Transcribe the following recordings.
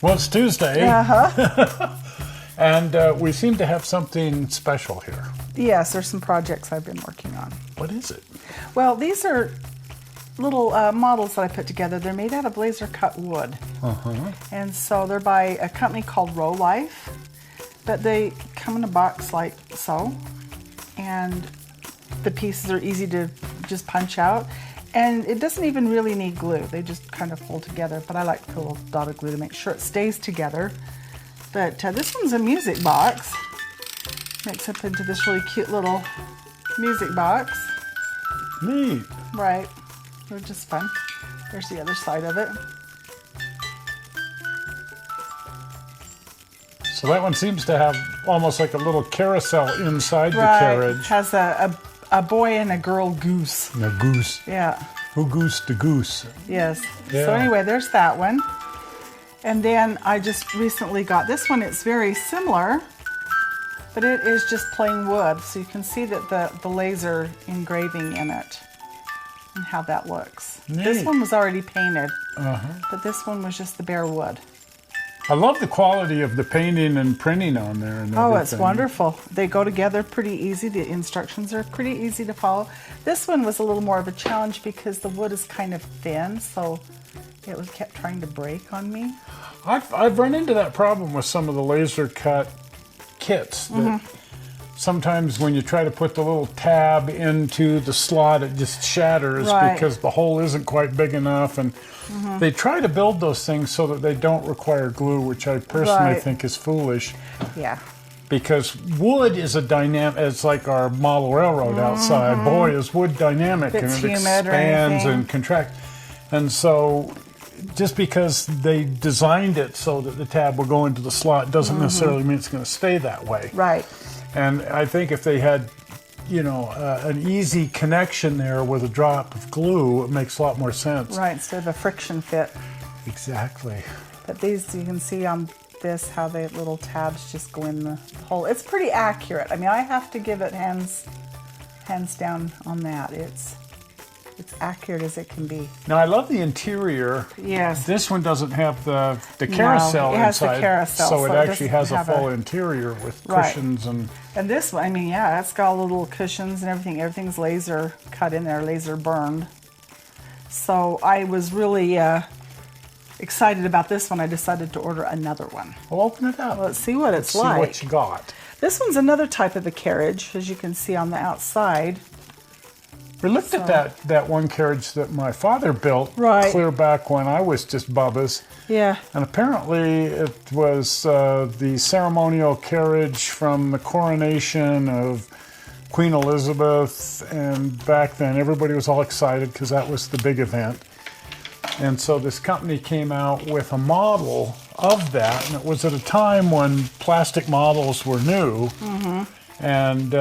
Well, it's Tuesday. Uh-huh. And we seem to have something special here. Yes, there's some projects I've been working on. What is it? Well, these are little models that I put together. They're made out of laser cut wood. Uh-huh. And so they're by a company called Rolife, but they come in a box like so. And the pieces are easy to just punch out. And it doesn't even really need glue. They just kind of fold together. But I like to put a little dot of glue to make sure it stays together. But this one's a music box. Makes up into this really cute little music box. Neat. Right. They're just fun. There's the other side of it. So that one seems to have almost like a little carousel inside the Right. carriage. It has a boy and a girl goose. And a goose. Yeah. Who goosed the goose? Yes. Yeah. So anyway, there's that one. And then I just recently got this one. It's very similar, but it is just plain wood. So you can see that the laser engraving in it and how that looks. Neat. This one was already painted, Uh-huh. but this one was just the bare wood. I love the quality of the painting and printing on there. And Oh, it's everything. wonderful. They go together pretty easy. The instructions are pretty easy to follow. This one was a little more of a challenge because the wood is kind of thin, so it was kept trying to break on me. I've run into that problem with some of the laser cut kits. That sometimes when you try to put the little tab into the slot, it just shatters Right. because the hole isn't quite big enough. And they try to build those things so that they don't require glue, which I personally Right. think is foolish. Yeah. Because wood is a dynamic, it's like our model railroad outside. Boy, is wood dynamic, If and it's it humid or expands anything. and contracts. And so just because they designed it so that the tab will go into the slot doesn't necessarily mean it's going to stay that way. Right. And I think if they had, an easy connection there with a drop of glue, it makes a lot more sense. Right, instead of a friction fit. Exactly. But these, you can see on this how the little tabs just go in the hole. It's pretty accurate. I mean, I have to give it hands down on that. It's accurate as it can be. Now I love the interior. Yes. This one doesn't have the carousel it has the inside, carousel, so it so it actually has doesn't a have full a- interior with Right. cushions and. And this one, I mean, yeah, it's got little cushions and everything. Everything's laser cut in there, laser burned. So I was really excited about this one. I decided to order another one. Well, open it up. Let's see what it's See like. what you got. This one's another type of a carriage, as you can see on the outside. We looked at that one carriage that my father built Right. clear back when I was just bubbas. Yeah. And apparently it was the ceremonial carriage from the coronation of Queen Elizabeth. And back then everybody was all excited because that was the big event. And so this company came out with a model of that. And it was at a time when plastic models were new. And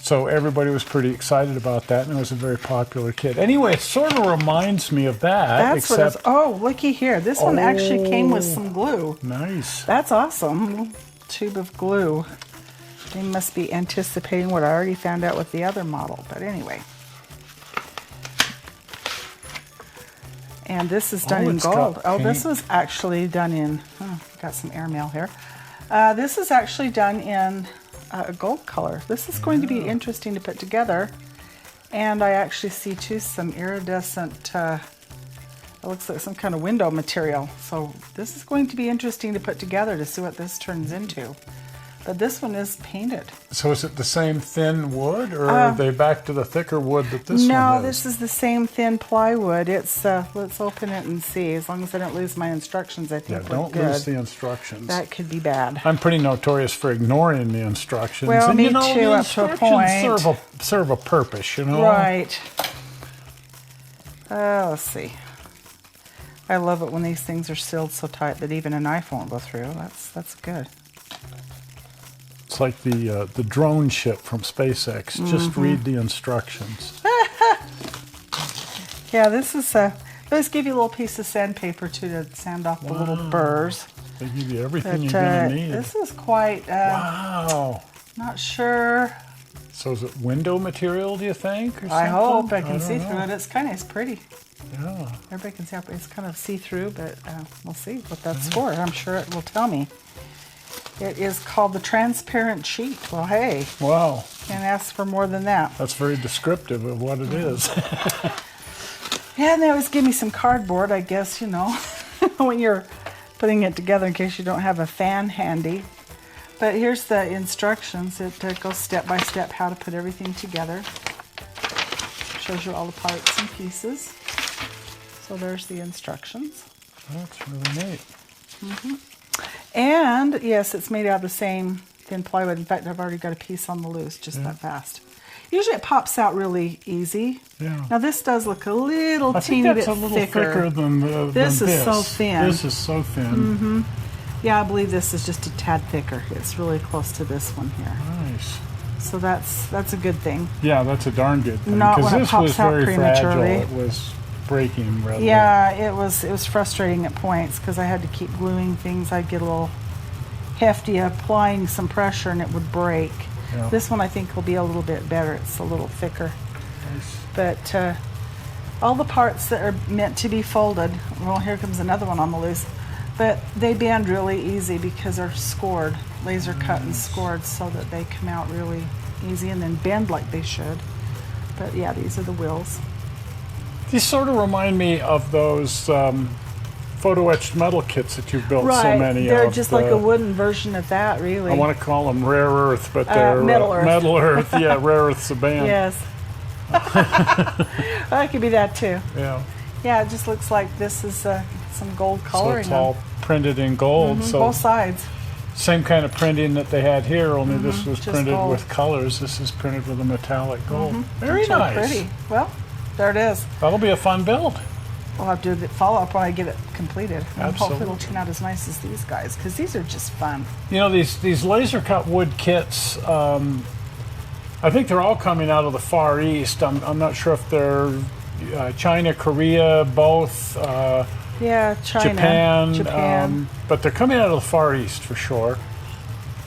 so everybody was pretty excited about that, and it was a very popular kit. Anyway, it sort of reminds me of that. That's what it's, except, oh, looky here. This one actually came with some glue. Nice. That's awesome. Little tube of glue. They must be anticipating what I already found out with the other model, but anyway. And this is done in it's got gold. Oh, this paint. was actually done in, got some airmail here. This is actually done in a gold color. This is going to be interesting to put together. And I actually see too some iridescent, it looks like some kind of window material. So this is going to be interesting to put together to see what this turns into. But this one is painted. So is it the same thin wood, or are they back to the thicker wood that this one No, is? this is the same thin plywood. It's let's open it and see. As long as I don't lose my instructions, I think we're don't good. lose the instructions. That could be bad. I'm pretty notorious for ignoring the instructions. Well, and me you know, too, the up to a instructions point. serve a purpose, you know? Right. Let's see. I love it when these things are sealed so tight that even a knife won't go through. That's good. It's like the drone ship from SpaceX. Just read the instructions. Yeah, this is let's give you a little piece of sandpaper too to sand off the little burrs. They give you everything But you're going to need. this is quite, Wow. not sure. So is it window material, do you think? Or I hope I something? can don't see through know. it. It's pretty. Yeah. Everybody can see how it's kind of see-through, but we'll see what that's for. I'm sure it will tell me. It is called the transparent sheet. Well, hey, Wow. can't ask for more than that. That's very descriptive of what it is. Yeah, and they always give me some cardboard, I guess, you know, when you're putting it together in case you don't have a fan handy. But here's the instructions. It goes step by step how to put everything together. Shows you all the parts and pieces. So there's the instructions. That's really neat. And yes, it's made out of the same thin plywood. In fact, I've already got a piece on the loose just that fast. Usually it pops out really easy. Yeah. Now this does look a little I think teeny that's bit a little thicker than This than is so thin. This is so thin. Yeah, I believe this is just a tad thicker. It's really close to this one here. Nice. So that's a good thing. Yeah, that's a darn good thing. Not Because when it this pops was out very fragile. prematurely. It was breaking readily. Yeah, it was frustrating at points because I had to keep gluing things. I'd get a little hefty applying some pressure and it would break. Yeah. This one I think will be a little bit better. It's a little thicker. Nice. But all the parts that are meant to be folded, well, here comes another one on the loose, but they bend really easy because they're scored, laser cut and scored so that they come out really easy and then bend like they should. But yeah, these are the wheels. These sort of remind me of those photo-etched metal kits that you've built so many They're of. just like a wooden version of that, really. I want to call them rare earth, but they're metal earth. Metal earth. Yeah, rare earth's a band. Yes. Well, it could be that too. Yeah. Yeah, it just looks like this is some gold So coloring. it's all printed in gold. So both sides. same kind of printing that they had here, only this was just printed gold. with colors. This is printed with a metallic gold. Very It's really nice. pretty. Well, there it is. That'll be a fun build. We'll have to do the follow-up when I get it completed. And hopefully it'll Absolutely. turn out as nice as these guys, because these are just fun. You know, these laser cut wood kits, I think they're all coming out of the Far East. I'm not sure if they're China, Korea, both, Yeah, China. Japan. But they're coming out of the Far East for sure.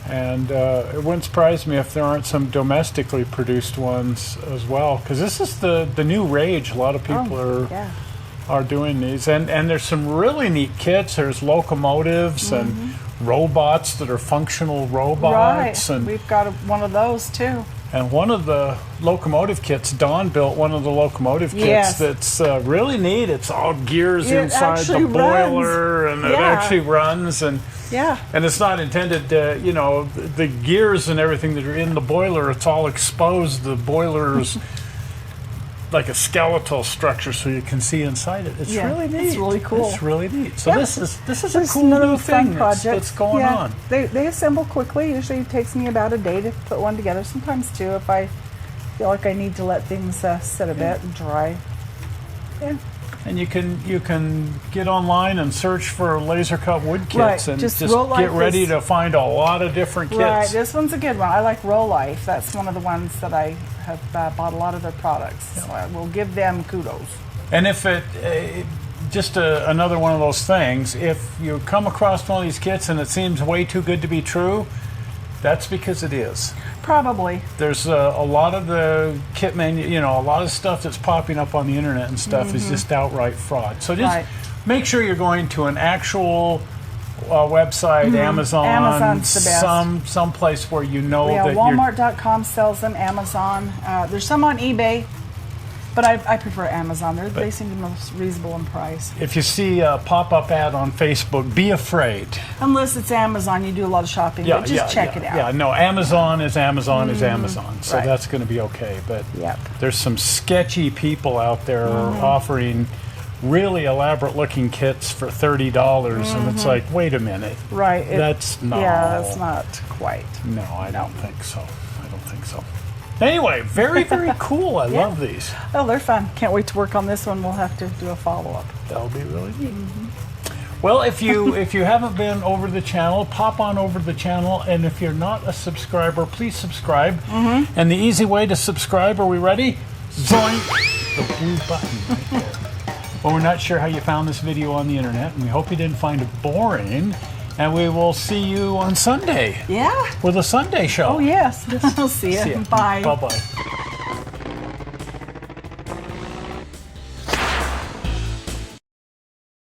And it wouldn't surprise me if there aren't some domestically produced ones as well, because this is the new rage. A lot of people are doing these, and there's some really neat kits. There's locomotives and robots that are functional robots, Right. and We've got one of those too. and one of the locomotive kits, Don built one of the locomotive kits Yes. that's really neat. It's all gears It inside the actually boiler, and it Yeah. actually runs, and Yeah. it's not intended to, the gears and everything that are in the boiler, it's all exposed. The boiler's like a skeletal structure so you can see inside it. It's Yeah, really neat. it's really cool. It's really neat. So Yeah. this is a Just cool another new fun thing project. that's going Yeah. on. They assemble quickly. Usually it takes me about a day to put one together. Sometimes two if I feel like I need to let things sit a bit and dry. Yeah. And you can get online and search for laser cut wood kits Right, and just just Rolife get ready is- to find a lot of different kits. Right, this one's a good one. I like Rolife. That's one of the ones that I have bought a lot of their products. So I will give them kudos. And if just another one of those things, if you come across one of these kits and it seems way too good to be true, that's because it is. Probably. There's a lot of the kit a lot of stuff that's popping up on the internet and stuff is just outright fraud. So just Right. make sure you're going to an actual website, Amazon, Amazon's the best. some place where you know Yeah, that you're. Walmart.com sells them. Amazon. There's some on eBay, but I prefer Amazon. They seem the most reasonable in price. If you see a pop-up ad on Facebook, be afraid. Unless it's Amazon, you do a lot of shopping. But just check it out. Yeah, no, Amazon is Amazon, so right. that's going to be okay. But Yep. there's some sketchy people out there offering really elaborate-looking kits for $30, and it's like, wait a minute, Right. that's no. Yeah, that's not quite. No, I don't think so. Anyway, very, very cool. I love these. Oh, they're fun. Can't wait to work on this one. We'll have to do a follow-up. That'll be really neat. Well, if you haven't been over the channel, pop on over to the channel, and if you're not a subscriber, please subscribe. And the easy way to subscribe, are we ready? Zoink! The blue button right there. Well, we're not sure how you found this video on the internet, and we hope you didn't find it boring. And we will see you on Sunday Yeah. with a Sunday show. Oh, yes. I'll see you. See ya. Bye. Bye-bye.